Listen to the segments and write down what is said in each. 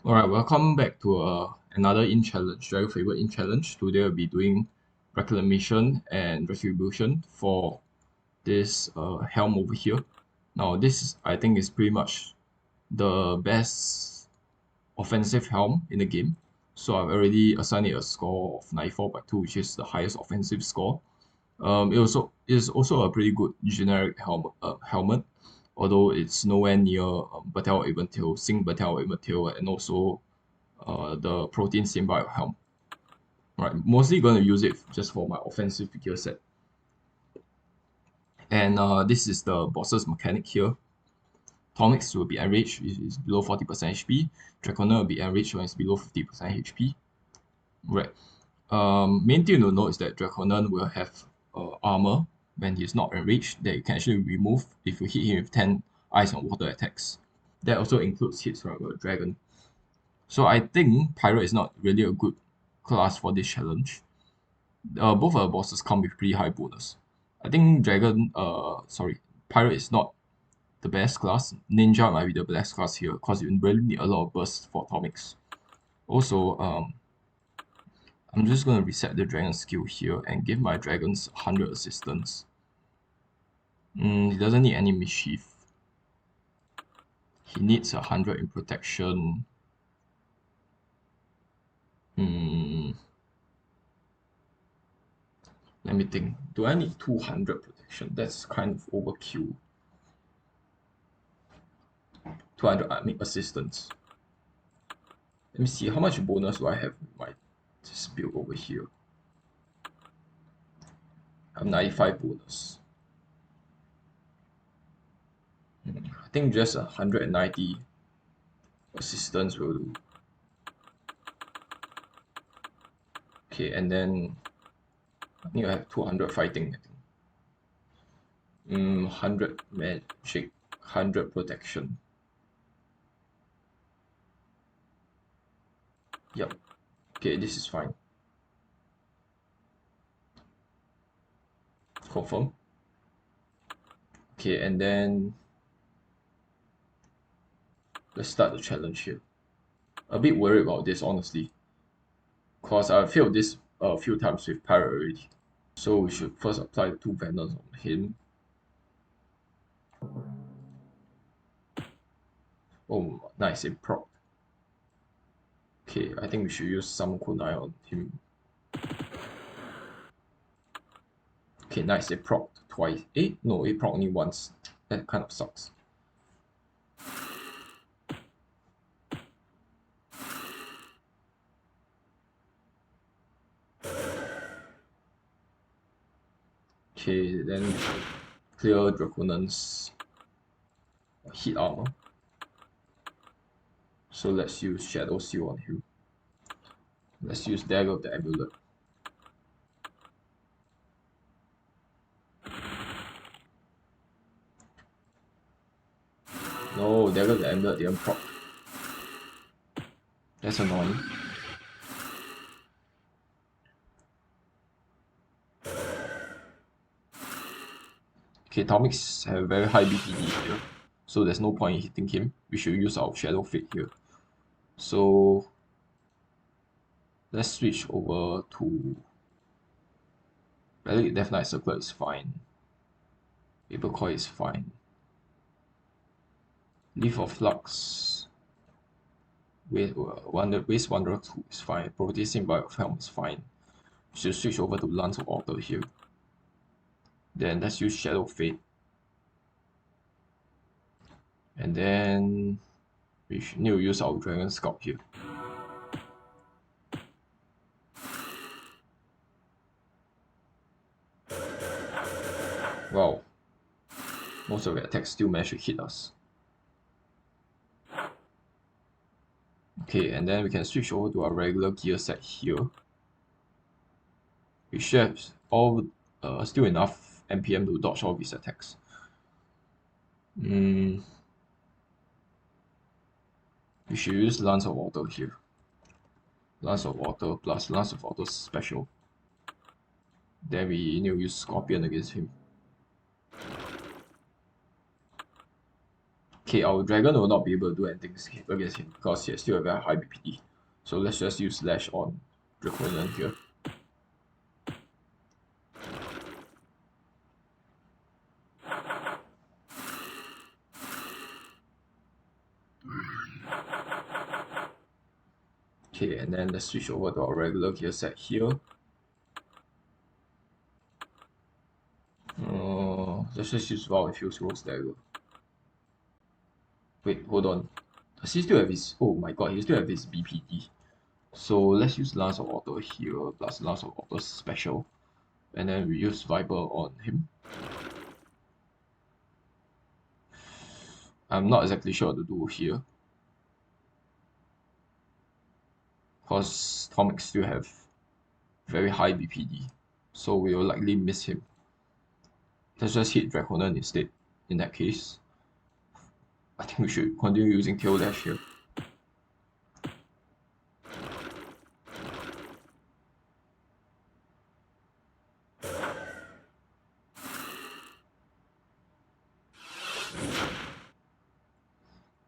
Alright, welcome back to another in challenge, Dragonfable in challenge. Today we'll be doing Reclaimation and Retribution for this helm over here. Now this I think is pretty much the best offensive helm in the game. So I've already assigned it a score of 94/2, which is the highest offensive score. It is also a pretty good generic helmet, although it's nowhere near Batel Even Tail, Sing Batel Even Tail, and also the protein symbiote helm. Right, mostly going to use it just for my offensive gear set. And this is the boss's mechanic here. Tomix will be enraged if it's below 40% HP. Draconan will be enraged when it's below 50% HP. Right. Main thing to note is that Draconan will have armor when he's not enraged that you can actually remove if you hit him with 10 ice and water attacks. That also includes hits from a dragon. So I think Pirate is not really a good class for this challenge. Both our bosses come with pretty high bonus. I think Pirate is not the best class. Ninja might be the best class here because you really need a lot of bursts for Tomix. Also, I'm just going to reset the dragon skill here and give my dragons 100 assistance. He doesn't need any mischief. He needs 100 in protection. Let me think. Do I need 200 protection? That's kind of overkill. 200 assistance. Let me see how much bonus do I have with my build over here. I have 95 bonus. I think just 190 assistance will do. Okay, and then I think I have 200 fighting. I think. 100 magic, 100 protection. Yep. Okay, this is fine. Confirm. Okay, and then let's start the challenge here. A bit worried about this, honestly, because I failed this a few times with Pirate already. So we should first apply the 2 venoms on him. Oh, nice, it proc. Okay, I think we should use some kunai on him. Okay, nice, it procced twice. No, it procced only once. That kind of sucks. Okay, then we should clear Draconan's hit armor. So let's use Shadow Seal on him. Let's use Dagger of the Amulet. No, Dagger of the Amulet didn't proc. That's annoying. Okay, Tomix have very high BPD here, so there's no point in hitting him. We should use our Shadow Fate here. So let's switch over to Relic Death Knight Circlet is fine. Paper Coil is fine. Leaf of Flux. Waste Wanderer 2 is fine. Protein Symbiote of Helm is fine. We should switch over to Lance of Altar here. Then let's use Shadow Fate. And then we should need to use our Dragon Scalp here. Wow. Most of the attacks still manage to hit us. Okay, and then we can switch over to our regular gear set here. We should have all still enough NPM to dodge all of his attacks. We should use Lance of Water here. Lance of Water plus Lance of Water special. Then we need to use Scorpion against him. Okay, our dragon will not be able to do anything against him because he has still a very high BPD. So let's just use slash on drakonan here. Okay, and then let's switch over to our regular gear set here. Let's just use Vow and Fuse Rose Dagger. Wait, hold on. Does he still have his... Oh my god, he still have his BPD. So let's use Lance of Auto here plus Lance of Auto special. And then we use Viper on him. I'm not exactly sure what to do here. Because Tomix still have very high BPD. So we will likely miss him. Let's just hit Draconan instead, in that case. I think we should continue using Tail Dash here.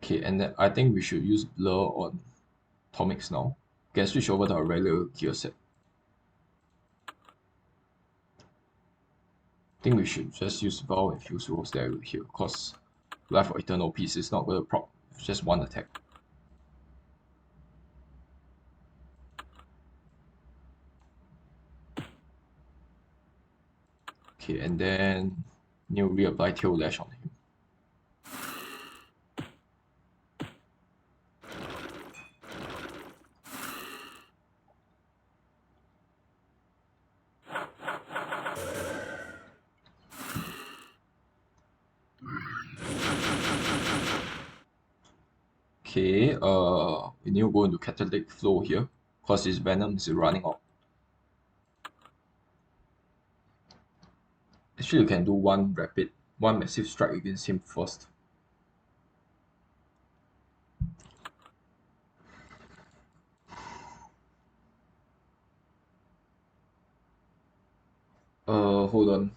Okay, and then I think we should use Blur on Tomix now. We can switch over to our regular gear set. I think we should just use Vow and Fuse Rose Dagger here, because Life of Eternal Peace is not going to proc just one attack. Okay, and then new reapply Tail Lash on him. Okay, we need to go into catalytic flow here, because his venom is running out. Actually, you can do one massive strike against him first. Hold on.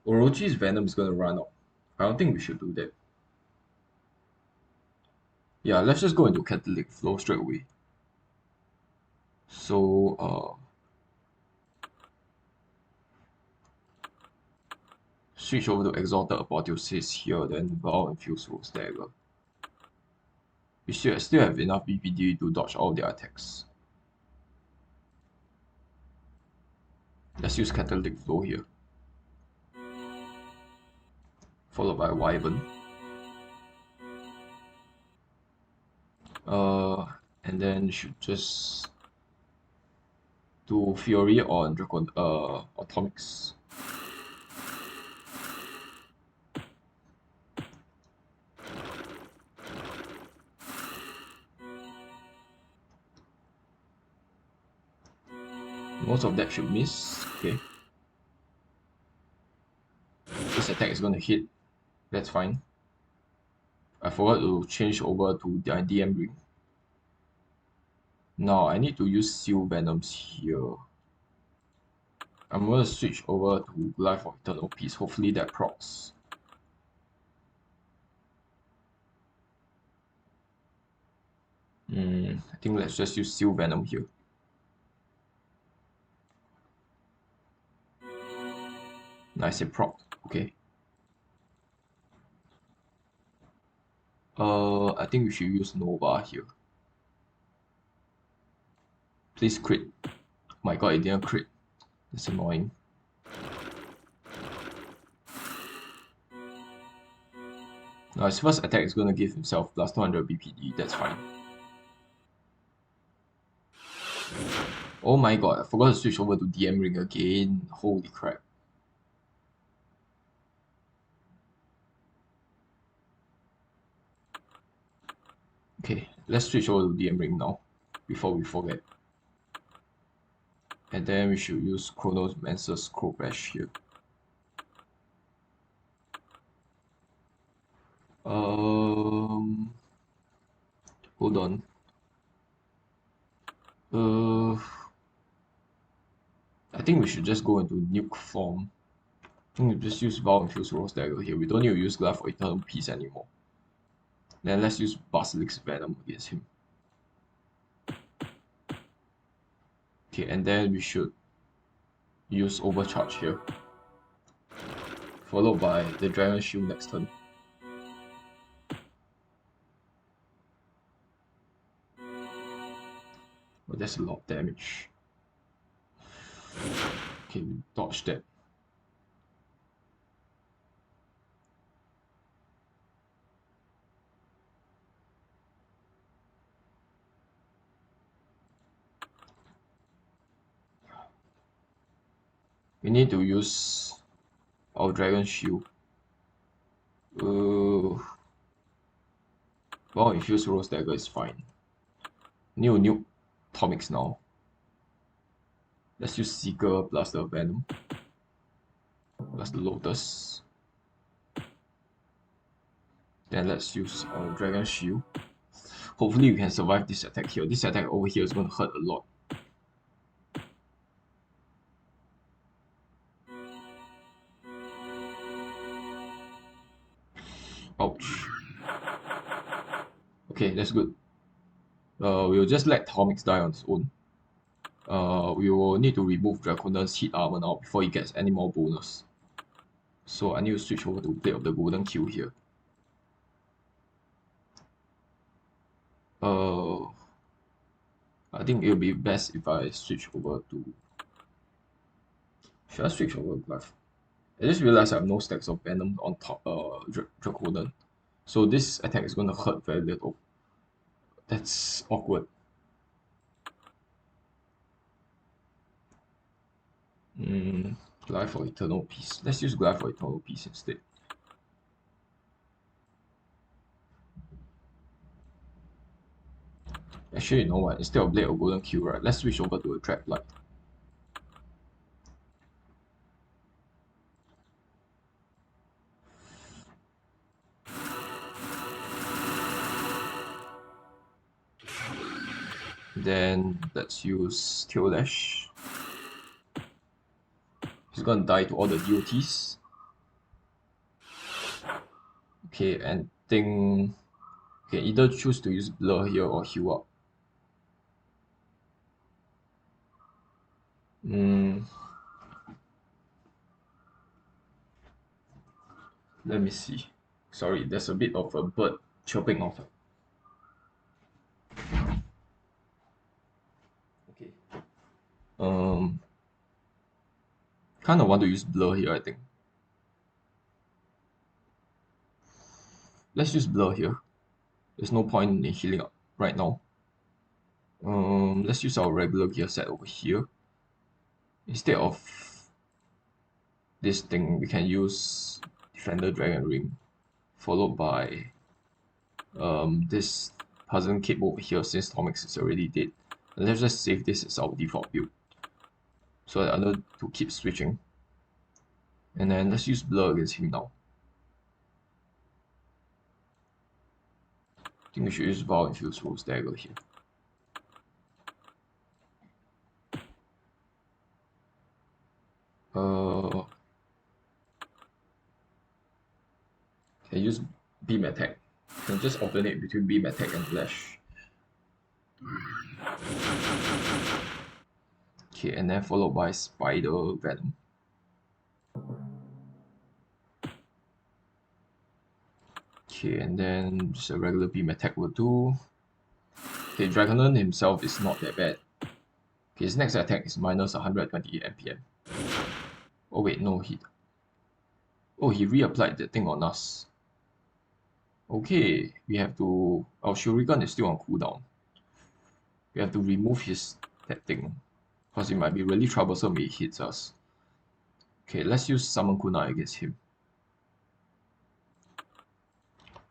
Orochi's venom is gonna run out. I don't think we should do that. Yeah, let's just go into catalytic flow straight away. So, switch over to Exalted Apotheosis here, then Vow and Fuse Rose Dagger. We should still have enough BPD to dodge all their attacks. Let's use Catalytic Flow here. Followed by Wyvern. And then you should just do Fury on Tomix. Most of that should miss. Okay. This attack is going to hit. That's fine. I forgot to change over to the DM ring. Now I need to use Seal Venoms here. I'm going to switch over to Life of Eternal Peace. Hopefully that procs. I think let's just use Seal Venom here. Nice and proc. Okay. I think we should use Nova here. Please crit. Oh my god, it didn't crit. That's annoying. Now his first attack is going to give himself plus 200 BPD. That's fine. Oh my god, I forgot to switch over to DM ring again. Holy crap. Okay, let's switch over to DM ring now, before we forget. And then we should use Chronomancer's Crow Bash here. Hold on. I think we should just go into nuke form. I think we just use Vow and Fuse Rose Dagger here. We don't need to use Glove for Eternal Peace anymore. Then let's use Basilic's Venom against him. Okay, and then we should use Overcharge here, followed by the Dragon Shield next turn. Oh, that's a lot of damage. Okay, we dodge that. We need to use our Dragon Shield. Well, infused Rose Dagger is fine. New Tomix now. Let's use Seeker plus the Venom plus the Lotus. Then let's use our Dragon Shield. Hopefully you can survive this attack here. This attack over here is going to hurt a lot. Ouch. Okay, that's good. We'll just let Tomix die on its own. We will need to remove Draconan's hit armor now before he gets any more bonus. So I need to switch over to Blade of the Golden Kill here. I think it will be best if I switch over to... Should I switch over to Life? I just realized I have no stacks of Venom on top Draconan. So this attack is going to hurt very little. That's awkward. Glide for Eternal Peace. Let's use Glide for Eternal Peace instead. Actually, you know what? Instead of Blade of Golden Kill, right, let's switch over to a Trap Light. Then let's use Tail Lash. He's gonna die to all the DOTs. Okay, and think okay, either choose to use Blur here or heal up. Let me see. Sorry, there's a bit of a bird chirping off. Okay. Kind of want to use Blur here, I think. Let's use Blur here. There's no point in healing up right now. Let's use our regular gear set over here. Instead of this thing, we can use Defender Dragon Ring, followed by this Puzzle Cape over here since Tomix is already dead. And let's just save this as our default build, so that I know to keep switching. And then let's use Blur against him now. I think we should use Vow Infused Rose Dagger here. Can use Beam Attack. Can just alternate between Beam Attack and Flash. Okay, and then followed by Spider Venom. Okay, and then just a regular Beam Attack will do. Okay, Dragonan himself is not that bad. Okay, his next attack is minus 128 MPM. Oh wait, no, he reapplied the thing on us. Okay, we have to... Our Shuriken is still on cooldown. We have to remove that thing, because it might be really troublesome if it hits us. Okay, let's use Summon Kunai against him.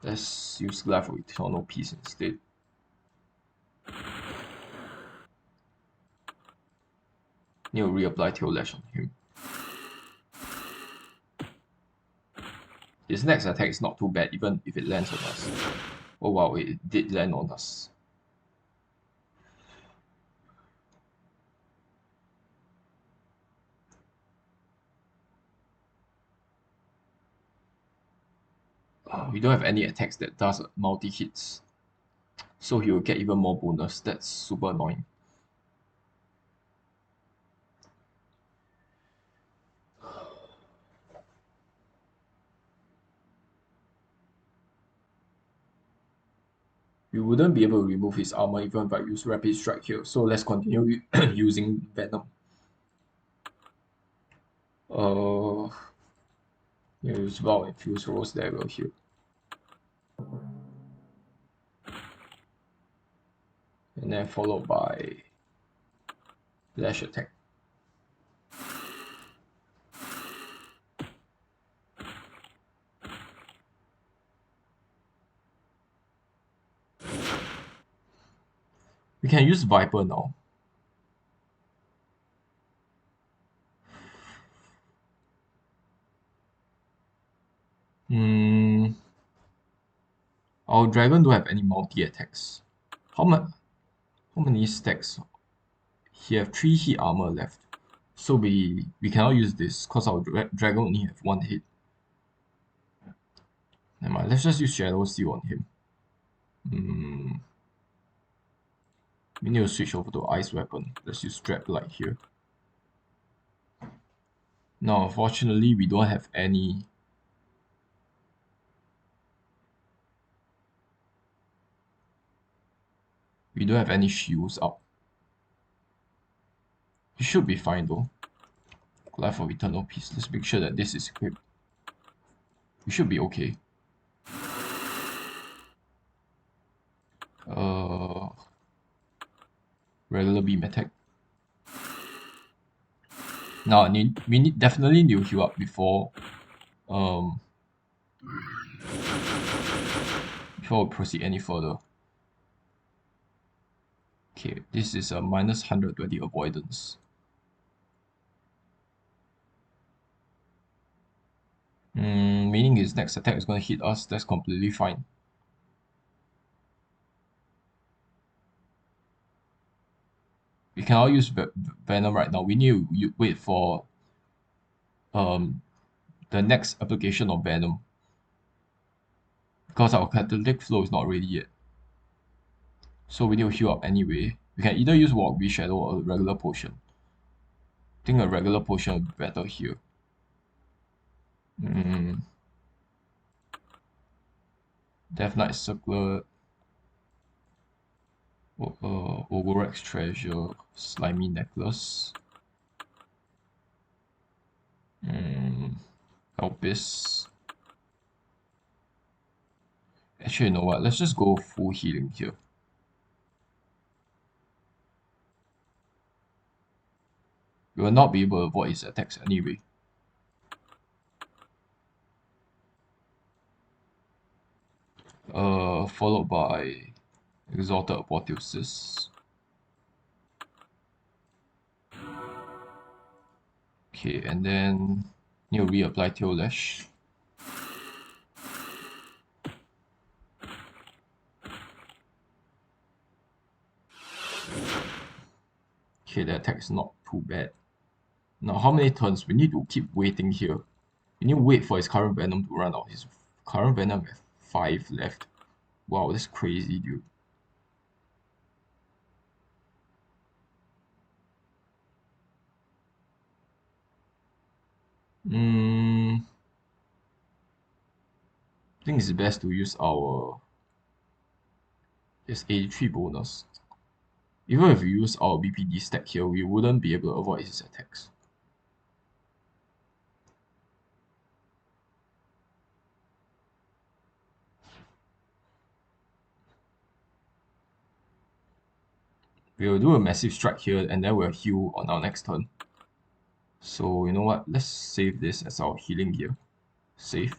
Let's use Glide for Eternal Peace instead. Need to reapply Tail Lash on him. His next attack is not too bad, even if it lands on us. Oh wow, it did land on us. We don't have any attacks that does multi-hits. So he will get even more bonus. That's super annoying. We wouldn't be able to remove his armor even if I use Rapid Strike here. So let's continue using Venom. Use Vow and Fuse Rose Dagger here. And then followed by Lash Attack. We can use Viper now. Our dragon don't have any multi-attacks. How many stacks? He have 3 hit armor left. So we cannot use this because our dragon only have 1 hit. Never mind, let's just use Shadow Steel on him. We need to switch over to Ice Weapon. Let's use Strap Light here. Now, unfortunately, we don't have any. We don't have any shields up. It should be fine though. Life of Eternal Peace. Let's make sure that this is equipped. We should be okay. Regular beam attack. Now we definitely need to heal up before we proceed any further. Okay, this is a minus 120 avoidance. Meaning his next attack is going to hit us. That's completely fine. We cannot use Venom right now. We need to wait for the next application of Venom, because our catalytic flow is not ready yet. So we need to heal up anyway. We can either use Walk, Shadow, or a regular potion. I think a regular potion would be better here. Death Knight Circlet, Ogorex Treasure, Slimy Necklace, Elpis. Actually, you know what? Let's just go full healing here. We will not be able to avoid his attacks anyway. Followed by Exalted Apotheosis. Okay, and then need to reapply Tail Lash. Okay, the attack is not too bad. Now, how many turns? We need to keep waiting here. We need to wait for his current Venom to run out. His current Venom has 5 left. Wow, that's crazy, dude. I think it's best to use our this 83 bonus. Even if we use our BPD stack here, we wouldn't be able to avoid his attacks. We'll do a massive strike here and then we'll heal on our next turn. So you know what? Let's save this as our healing gear. Save.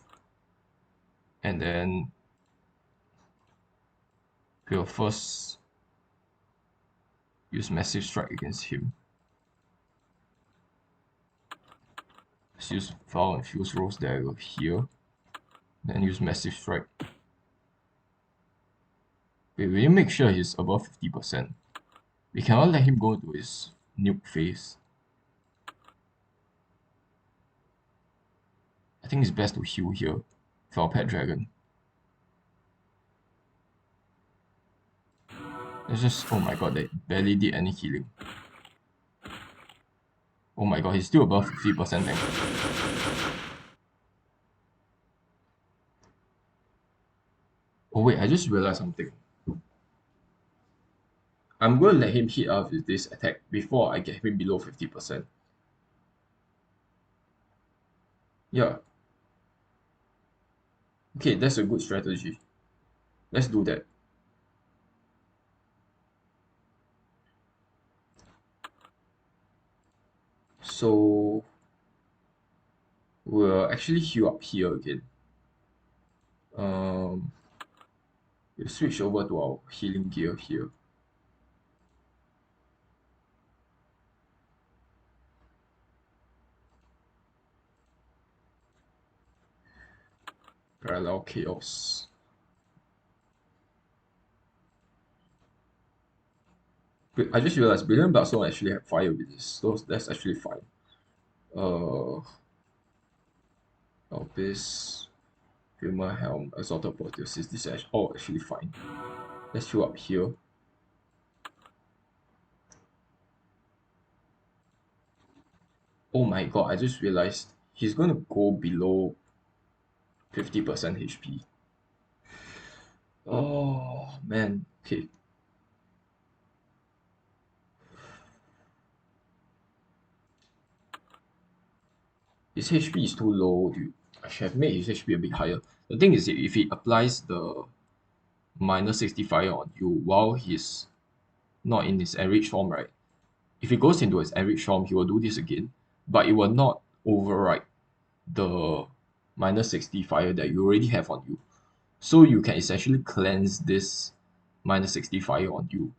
And then we'll first use massive strike against him. Let's use Vow and Fuse Rose Dagger here. Then use massive strike. Wait, we need to make sure he's above 50%. We cannot let him go to his nuke phase. I think it's best to heal here for our pet dragon. It's just, oh my god, they barely did any healing. Oh my god, he's still above 50% tank. Oh wait, I just realized something. I'm going to let him hit us with this attack before I get him below 50%. Yeah. Okay, that's a good strategy. Let's do that. So we'll actually heal up here again. We'll switch over to our healing gear here. Parallel chaos. But I just realized Brilliant Bloods don't actually have fire with this, so that's actually fine. Elpis, Humor Helm, Exalted Apotheosis, this is all actually fine. Let's heal up here. Oh my god, I just realized he's going to go below 50% HP. Oh man, okay. His HP is too low, dude. I should have made his HP a bit higher. The thing is, if he applies the minus 65 on you while he's not in his average form, right? If he goes into his average form, he will do this again, but it will not override the minus 65 that you already have on you. So you can essentially cleanse this minus 65 on you.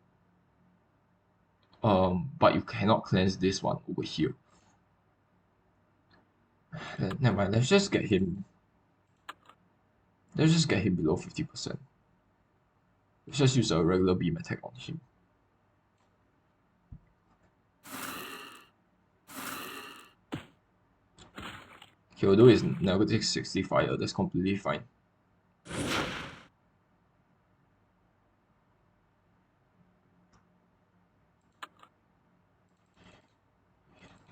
But you cannot cleanse this one over here. Never mind, let's just get him below 50%. Let's just use a regular beam attack on him. He'll do his negative 65, that's completely fine.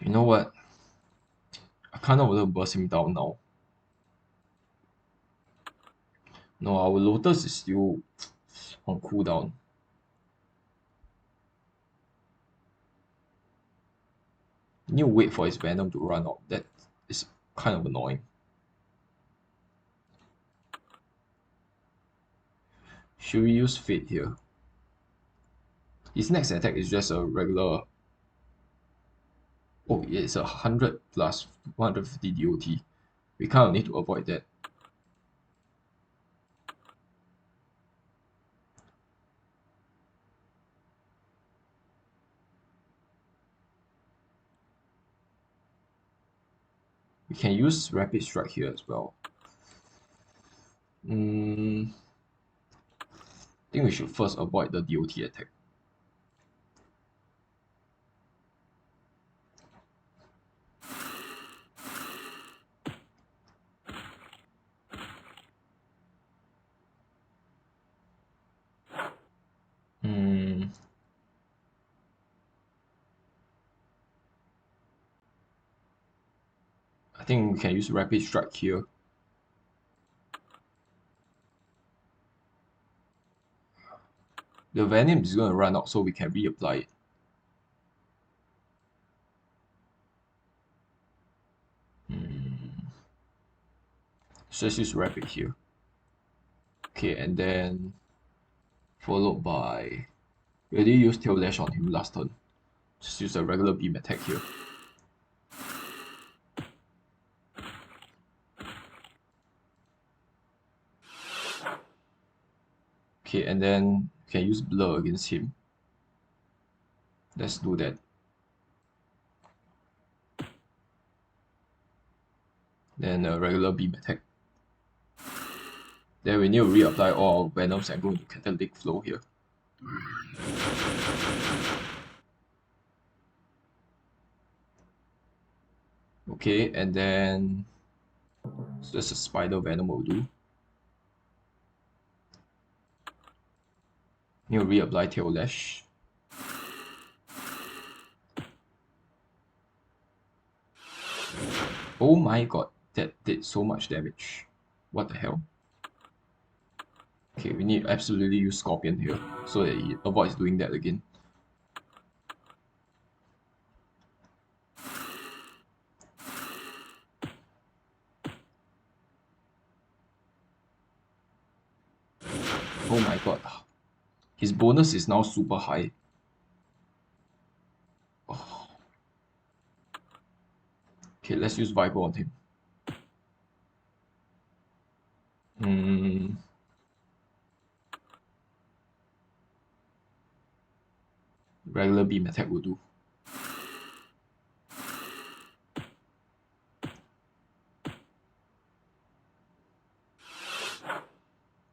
You know what? I kind of want to burst him down now. No, our Lotus is still on cooldown. You need to wait for his Venom to run out. That is kind of annoying. Should we use Fate here? His next attack is just a regular. Oh, it's 100 plus 150 DOT. We kind of need to avoid that. We can use Rapid Strike here as well. I think we should first avoid the DOT attack. I think we can use Rapid Strike here. The Venom is going to run out, so we can reapply it. So let's use Rapid here. Okay, and then followed by... We already used Tail Lash on him last turn. Just use a regular beam attack here. Okay, and then we can use Blur against him. Let's do that. Then a regular beam attack. Then we need to reapply all our Venoms and go into catalytic flow here. Okay, and then just a Spider Venom will do. Need to reapply tail lash. Oh my god, that did so much damage. What the hell? Okay, we need to absolutely use Scorpion here so that he avoids doing that again. Oh my god. His bonus is now super high. Oh. Okay, let's use Viper on him. Regular beam attack will do.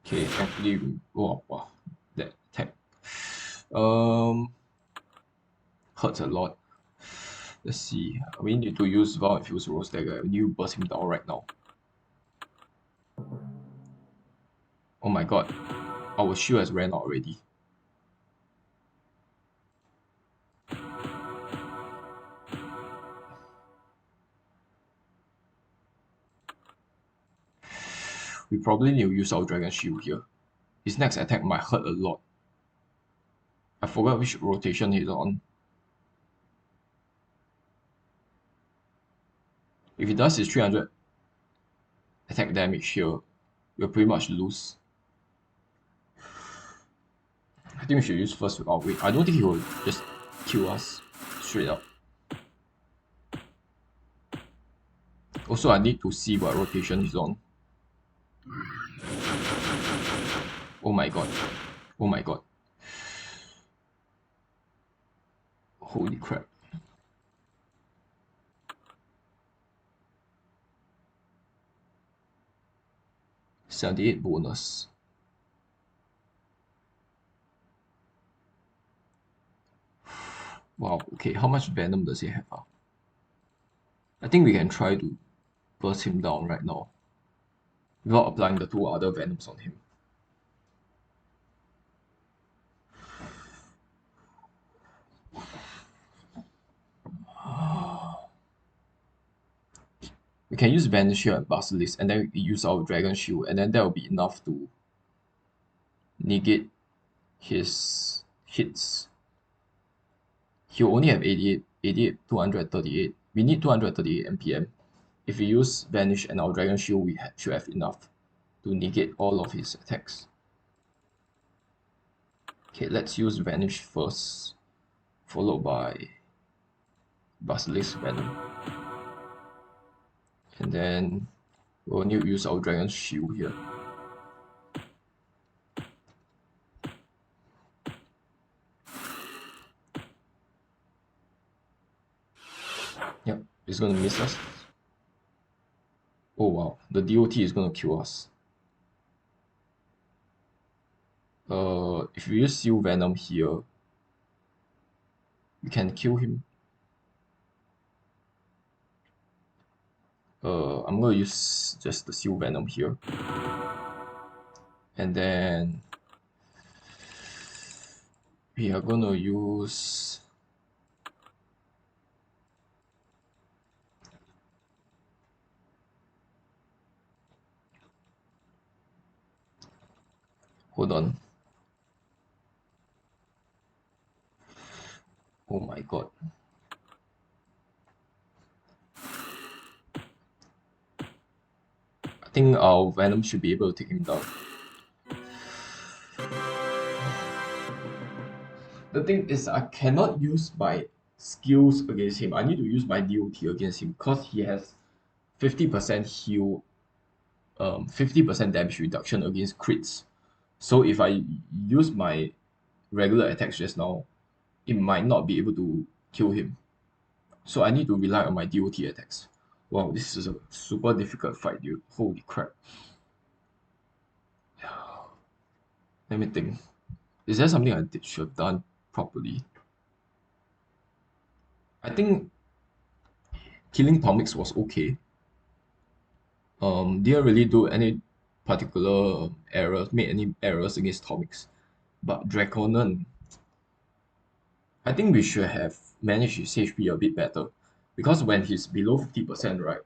Okay, thankfully, wow, that attack hurts a lot. Let's see. We need to use Vow and Fuse Rose Dagger. We need to burst him down right now. Oh my god. Our shield has ran out already. We probably need to use our Dragon Shield here. His next attack might hurt a lot. I forgot which rotation he's on. If he does his 300 attack damage here, we'll pretty much lose. I think we should use first without wait. I don't think he will just kill us straight up. Also, I need to see what rotation he's on. Oh my god. Oh my god. Holy crap. $78 bonus. Wow, okay, how much venom does he have? I think we can try to burst him down right now without applying the two other venoms on him. We can use Vanish here and Basilisk, and then we use our Dragon Shield, and then that will be enough to negate his hits. He'll only have 88, 238. We need 238 MPM. If we use Vanish and our Dragon Shield, we should have enough to negate all of his attacks. Okay, let's use Vanish first, followed by Basilisk Venom. And then we'll need to use our Dragon Shield here. Yep, it's gonna miss us. Oh wow, the DOT is gonna kill us. If we use Seal Venom here, we can kill him. I'm gonna use just the Seal Venom here. And then we are gonna use hold on. Oh my god. I think our Venom should be able to take him down. The thing is, I cannot use my skills against him. I need to use my DOT against him because he has 50% heal, 50% damage reduction against crits. So if I use my regular attacks just now, it might not be able to kill him. So I need to rely on my DOT attacks. Wow, this is a super difficult fight, dude. Holy crap. Let me think. Is there something I should have done properly? I think killing Tomix was okay. Didn't really do any particular errors, made any errors against Tomix. But Draconan, I think we should have managed his HP a bit better. Because when he's below 50%, right,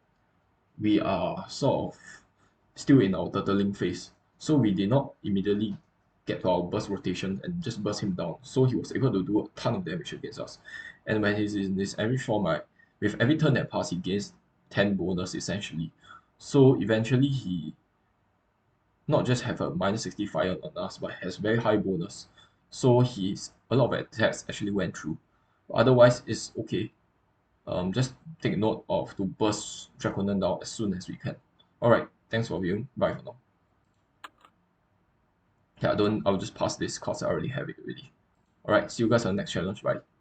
we are sort of still in our turtling phase. So we did not immediately get to our burst rotation and just burst him down. So he was able to do a ton of damage against us. And when he's in this enrage form, right, with every turn that pass, he gains 10 bonus essentially. So eventually he not just have a minus 60 fire on us, but has very high bonus. So his a lot of attacks actually went through. Otherwise, it's okay. Just take note of to burst Draconan down as soon as we can. Alright, thanks for viewing. Bye for now. Yeah, I'll just pass this because I already have it already. Alright, see you guys on the next challenge. Bye.